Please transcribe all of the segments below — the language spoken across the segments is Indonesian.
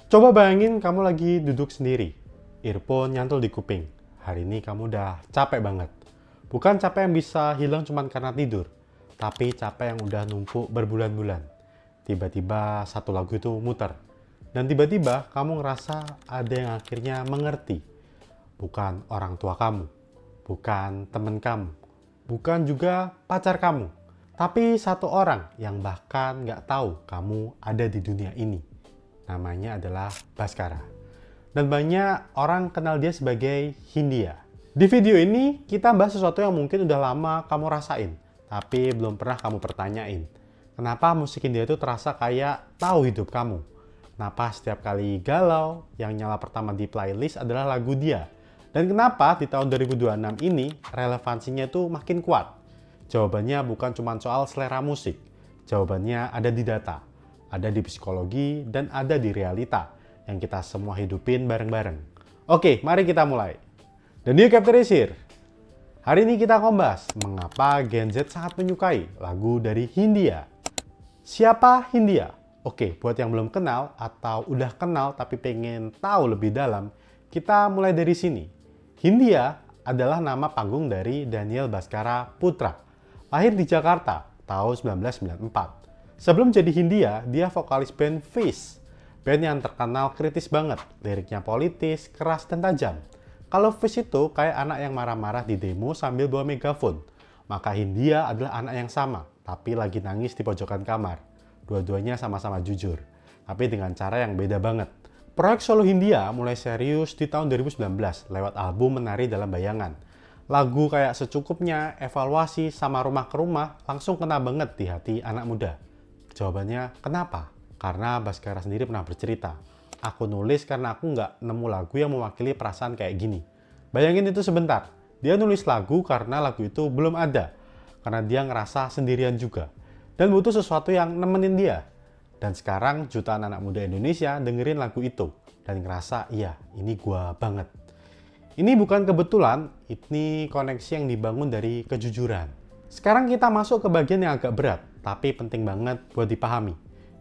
Coba bayangin kamu lagi duduk sendiri, earphone nyantol di kuping. Hari ini kamu udah capek banget. Bukan capek yang bisa hilang cuma karena tidur, tapi capek yang udah numpuk berbulan-bulan. Tiba-tiba satu lagu itu muter. Dan tiba-tiba kamu ngerasa ada yang akhirnya mengerti. Bukan orang tua kamu, bukan temen kamu, bukan juga pacar kamu. Tapi satu orang yang bahkan nggak tahu kamu ada di dunia ini. Namanya adalah Bhaskara. Dan banyak orang kenal dia sebagai Hindia. Di video ini kita bahas sesuatu yang mungkin udah lama kamu rasain, tapi belum pernah kamu pertanyain. Kenapa musik Hindia itu terasa kayak tahu hidup kamu? Kenapa setiap kali galau, yang nyala pertama di playlist adalah lagu dia? Dan kenapa di tahun 2026 ini relevansinya itu makin kuat? Jawabannya bukan cuma soal selera musik. Jawabannya ada di data, ada di psikologi, dan ada di realita yang kita semua hidupin bareng-bareng. Oke, mari kita mulai. The New Chapter is here. Hari ini kita akan bahas mengapa Gen Z sangat menyukai lagu dari Hindia. Siapa Hindia? Oke, buat yang belum kenal atau udah kenal tapi pengen tahu lebih dalam, kita mulai dari sini. Hindia adalah nama panggung dari Daniel Bhaskara Putra. Lahir di Jakarta tahun 1994. Sebelum jadi Hindia, dia vokalis band Fish. Band yang terkenal kritis banget, liriknya politis, keras, dan tajam. Kalau Fish itu kayak anak yang marah-marah di demo sambil bawa megafon. Maka Hindia adalah anak yang sama, tapi lagi nangis di pojokan kamar. Dua-duanya sama-sama jujur, tapi dengan cara yang beda banget. Proyek solo Hindia mulai serius di tahun 2019 lewat album Menari Dalam Bayangan. Lagu kayak Secukupnya, Evaluasi, sama Rumah ke Rumah langsung kena banget di hati anak muda. Jawabannya kenapa? Karena Bhaskara sendiri pernah bercerita, aku nulis karena aku nggak nemu lagu yang mewakili perasaan kayak gini. Bayangin itu sebentar, dia nulis lagu karena lagu itu belum ada. Karena dia ngerasa sendirian juga. Dan butuh sesuatu yang nemenin dia. Dan sekarang jutaan anak muda Indonesia dengerin lagu itu. Dan ngerasa, iya ini gua banget. Ini bukan kebetulan, ini koneksi yang dibangun dari kejujuran. Sekarang kita masuk ke bagian yang agak berat, tapi penting banget buat dipahami.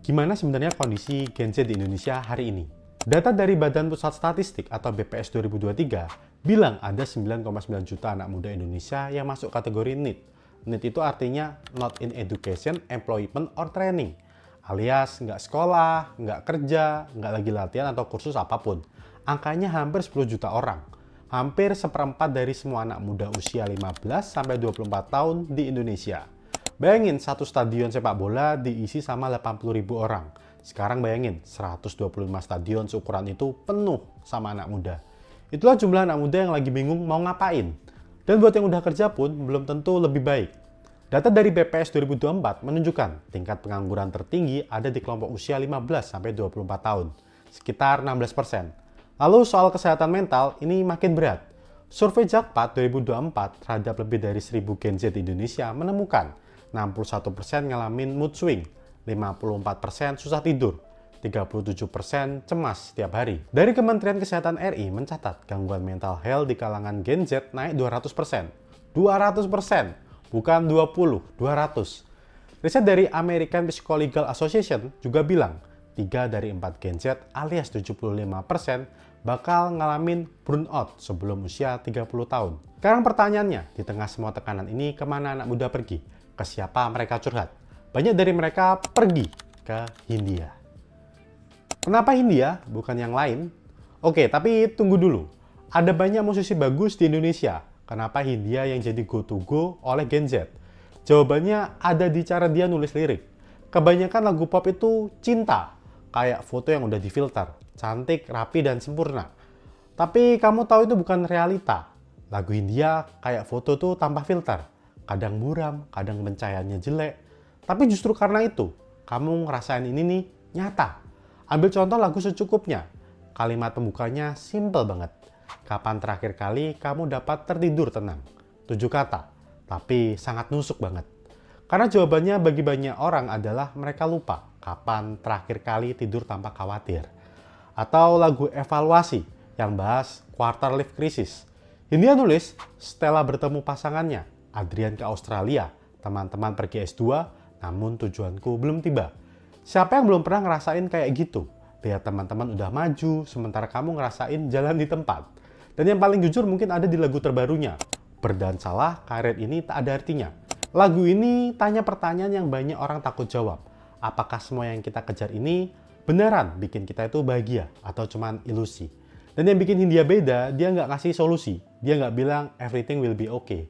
Gimana sebenarnya kondisi Gen Z di Indonesia hari ini? Data dari Badan Pusat Statistik atau BPS 2023 bilang ada 9,9 juta anak muda Indonesia yang masuk kategori NEET. NEET itu artinya Not in Education, Employment, or Training. Alias nggak sekolah, nggak kerja, nggak lagi latihan atau kursus apapun. Angkanya hampir 10 juta orang. Hampir seperempat dari semua anak muda usia 15-24 tahun di Indonesia. Bayangin satu stadion sepak bola diisi sama 80.000 orang. Sekarang bayangin 125 stadion seukuran itu penuh sama anak muda. Itulah jumlah anak muda yang lagi bingung mau ngapain. Dan buat yang udah kerja pun belum tentu lebih baik. Data dari BPS 2024 menunjukkan tingkat pengangguran tertinggi ada di kelompok usia 15-24 tahun, sekitar 16%. Lalu soal kesehatan mental ini makin berat. Survei Jakpat 2024 terhadap lebih dari 1.000 Gen Z di Indonesia menemukan 61% ngalamin mood swing, 54% susah tidur, 37% cemas setiap hari. Dari Kementerian Kesehatan RI mencatat gangguan mental health di kalangan Gen Z naik 200%. 200%, bukan 20, 200. Riset dari American Psychological Association juga bilang, 3 dari 4 Gen Z alias 75% bakal ngalamin burnout sebelum usia 30 tahun. Sekarang pertanyaannya, di tengah semua tekanan ini kemana anak muda pergi? Ke siapa mereka curhat? Banyak dari mereka pergi ke Hindia. Kenapa Hindia? Bukan yang lain? Oke, tapi tunggu dulu. Ada banyak musisi bagus di Indonesia. Kenapa Hindia yang jadi go to go oleh Gen Z? Jawabannya ada di cara dia nulis lirik. Kebanyakan lagu pop itu cinta, kayak foto yang udah difilter, cantik, rapi, dan sempurna. Tapi kamu tahu itu bukan realita. Lagu Hindia kayak foto tuh tanpa filter. Kadang muram, kadang pencahayaannya jelek. Tapi justru karena itu, kamu ngerasain ini nih nyata. Ambil contoh lagu Secukupnya. Kalimat pembukanya simple banget. Kapan terakhir kali kamu dapat tertidur tenang? 7 kata, tapi sangat nusuk banget. Karena jawabannya bagi banyak orang adalah mereka lupa kapan terakhir kali tidur tanpa khawatir. Atau lagu Evaluasi yang bahas quarter life crisis. Hindia nulis, Stella bertemu pasangannya, Adrian ke Australia, teman-teman pergi S2, namun tujuanku belum tiba. Siapa yang belum pernah ngerasain kayak gitu? Lihat teman-teman udah maju, sementara kamu ngerasain jalan di tempat. Dan yang paling jujur mungkin ada di lagu terbarunya, Berdan Salah, Karir Ini Tak Ada Artinya. Lagu ini tanya pertanyaan yang banyak orang takut jawab. Apakah semua yang kita kejar ini beneran bikin kita itu bahagia atau cuman ilusi? Dan yang bikin Hindia beda, dia nggak ngasih solusi. Dia nggak bilang everything will be okay.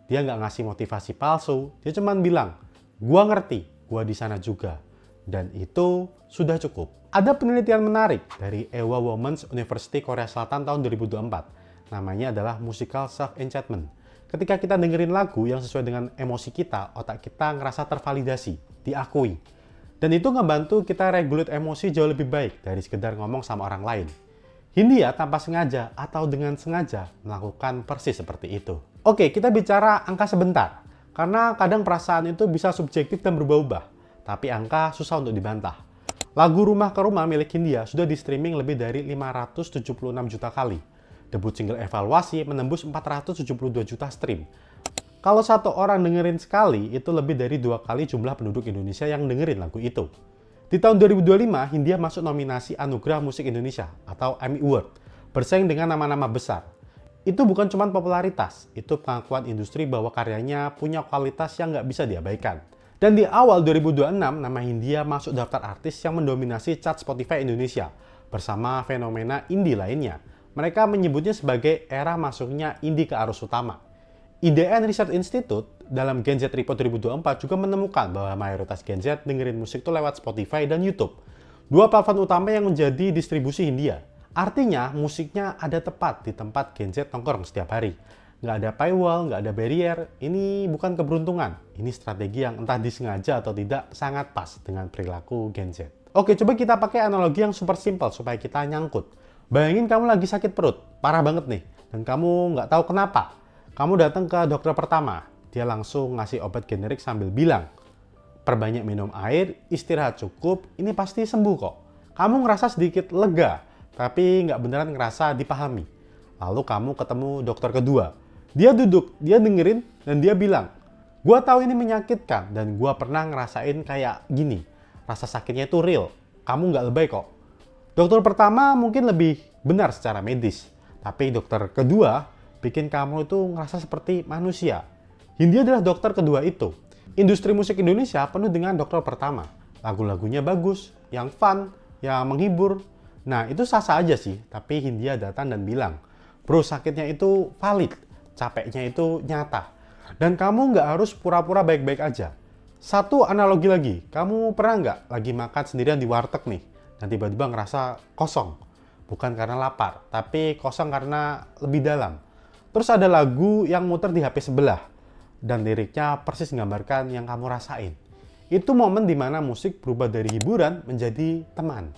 Dia nggak ngasih motivasi palsu. Dia cuman bilang, gua ngerti, gua di sana juga. Dan itu sudah cukup. Ada penelitian menarik dari Ewha Women's University Korea Selatan tahun 2024. Namanya adalah musical self-enchantment. Ketika kita dengerin lagu yang sesuai dengan emosi kita, otak kita ngerasa tervalidasi, diakui. Dan itu ngebantu kita regulate emosi jauh lebih baik dari sekedar ngomong sama orang lain. Hindia tanpa sengaja atau dengan sengaja melakukan persis seperti itu. Oke, kita bicara angka sebentar. Karena kadang perasaan itu bisa subjektif dan berubah-ubah. Tapi angka susah untuk dibantah. Lagu Rumah ke Rumah milik Hindia sudah di streaming lebih dari 576 juta kali. Debut single Evaluasi menembus 472 juta stream. Kalau satu orang dengerin sekali, itu lebih dari 2 kali jumlah penduduk Indonesia yang dengerin lagu itu. Di tahun 2025, Hindia masuk nominasi Anugerah Musik Indonesia atau Emmy Award, bersaing dengan nama-nama besar. Itu bukan cuma popularitas, itu pengakuan industri bahwa karyanya punya kualitas yang nggak bisa diabaikan. Dan di awal 2026, nama Hindia masuk daftar artis yang mendominasi chart Spotify Indonesia, bersama fenomena indie lainnya. Mereka menyebutnya sebagai era masuknya indie ke arus utama. IDN Research Institute dalam Gen Z Report 2024 juga menemukan bahwa mayoritas Gen Z dengerin musik itu lewat Spotify dan YouTube. Dua platform utama yang menjadi distribusi Hindia. Artinya musiknya ada tepat di tempat Gen Z nongkrong setiap hari. Nggak ada paywall, nggak ada barrier. Ini bukan keberuntungan. Ini strategi yang entah disengaja atau tidak sangat pas dengan perilaku Gen Z. Oke, coba kita pakai analogi yang super simple supaya kita nyangkut. Bayangin kamu lagi sakit perut, parah banget nih. Dan kamu nggak tahu kenapa. Kamu datang ke dokter pertama, dia langsung ngasih obat generik sambil bilang, perbanyak minum air, istirahat cukup, ini pasti sembuh kok. Kamu ngerasa sedikit lega, tapi nggak beneran ngerasa dipahami. Lalu kamu ketemu dokter kedua. Dia duduk, dia dengerin, dan dia bilang, gua tahu ini menyakitkan, dan gua pernah ngerasain kayak gini. Rasa sakitnya itu real, kamu nggak lebay kok. Dokter pertama mungkin lebih benar secara medis, tapi dokter kedua bikin kamu itu ngerasa seperti manusia. Hindia adalah dokter kedua itu. Industri musik Indonesia penuh dengan dokter pertama. Lagu-lagunya bagus, yang fun, yang menghibur. Nah, itu sah-sah aja sih. Tapi Hindia datang dan bilang, bro, sakitnya itu valid, capeknya itu nyata. Dan kamu nggak harus pura-pura baik-baik aja. Satu analogi lagi, kamu pernah nggak lagi makan sendirian di warteg nih, dan tiba-tiba ngerasa kosong? Bukan karena lapar, tapi kosong karena lebih dalam. Terus ada lagu yang muter di HP sebelah, dan liriknya persis menggambarkan yang kamu rasain. Itu momen dimana musik berubah dari hiburan menjadi teman.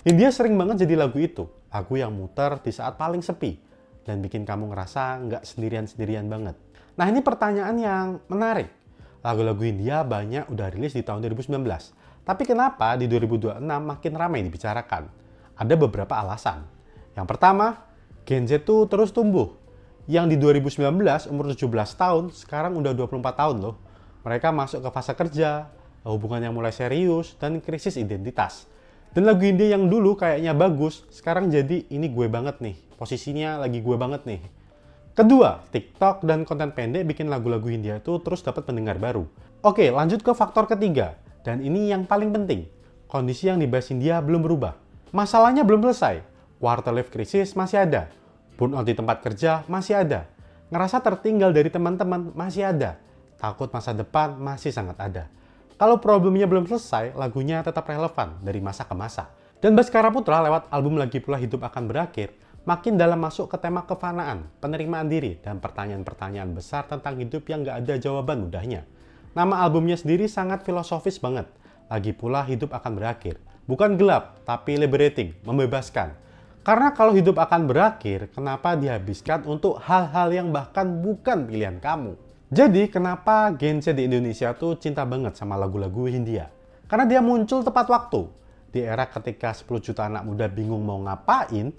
Hindia sering banget jadi lagu itu, lagu yang muter di saat paling sepi, dan bikin kamu ngerasa nggak sendirian-sendirian banget. Nah, ini pertanyaan yang menarik. Lagu-lagu Hindia banyak udah rilis di tahun 2019, tapi kenapa di 2026 makin ramai dibicarakan? Ada beberapa alasan. Yang pertama, Gen Z tuh terus tumbuh. Yang di 2019 umur 17 tahun, sekarang udah 24 tahun loh. Mereka masuk ke fase kerja, hubungan yang mulai serius, dan krisis identitas. Dan lagu Hindia yang dulu kayaknya bagus, sekarang jadi ini gue banget nih. Posisinya lagi gue banget nih. Kedua, TikTok dan konten pendek bikin lagu-lagu Hindia itu terus dapat pendengar baru. Oke, lanjut ke faktor ketiga. Dan ini yang paling penting. Kondisi yang dibahas Hindia belum berubah. Masalahnya belum selesai. Quarter life crisis masih ada. Burnout di tempat kerja masih ada. Ngerasa tertinggal dari teman-teman masih ada. Takut masa depan masih sangat ada. Kalau problemnya belum selesai, lagunya tetap relevan dari masa ke masa. Dan Baskara Putra lewat album Lagi Pula Hidup Akan Berakhir, makin dalam masuk ke tema kefanaan, penerimaan diri, dan pertanyaan-pertanyaan besar tentang hidup yang gak ada jawaban mudahnya. Nama albumnya sendiri sangat filosofis banget. Lagi Pula Hidup Akan Berakhir. Bukan gelap, tapi liberating, membebaskan. Karena kalau hidup akan berakhir, kenapa dihabiskan untuk hal-hal yang bahkan bukan pilihan kamu? Jadi, kenapa Gen Z di Indonesia tuh cinta banget sama lagu-lagu Hindia? Karena dia muncul tepat waktu. Di era ketika 10 juta anak muda bingung mau ngapain,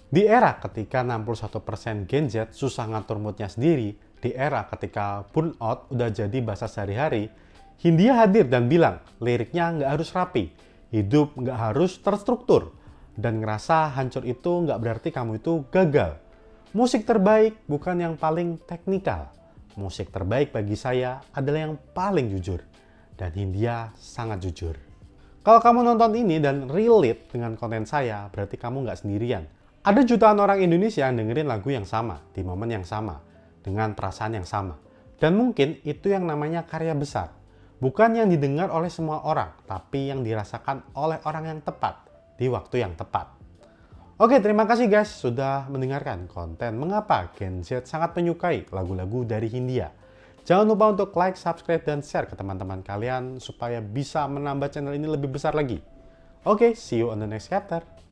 di era ketika 61% Gen Z susah ngatur moodnya sendiri, di era ketika burnout udah jadi bahasa sehari-hari, Hindia hadir dan bilang, liriknya nggak harus rapi, hidup nggak harus terstruktur. Dan ngerasa hancur itu nggak berarti kamu itu gagal. Musik terbaik bukan yang paling teknikal. Musik terbaik bagi saya adalah yang paling jujur. Dan Hindia sangat jujur. Kalau kamu nonton ini dan relate dengan konten saya, berarti kamu nggak sendirian. Ada jutaan orang Indonesia yang dengerin lagu yang sama, di momen yang sama, dengan perasaan yang sama. Dan mungkin itu yang namanya karya besar. Bukan yang didengar oleh semua orang, tapi yang dirasakan oleh orang yang tepat, di waktu yang tepat. Oke, terima kasih guys sudah mendengarkan konten Mengapa Gen Z sangat menyukai lagu-lagu dari Hindia. Jangan lupa untuk like, subscribe, dan share ke teman-teman kalian supaya bisa menambah channel ini lebih besar lagi. Oke, see you on the next chapter.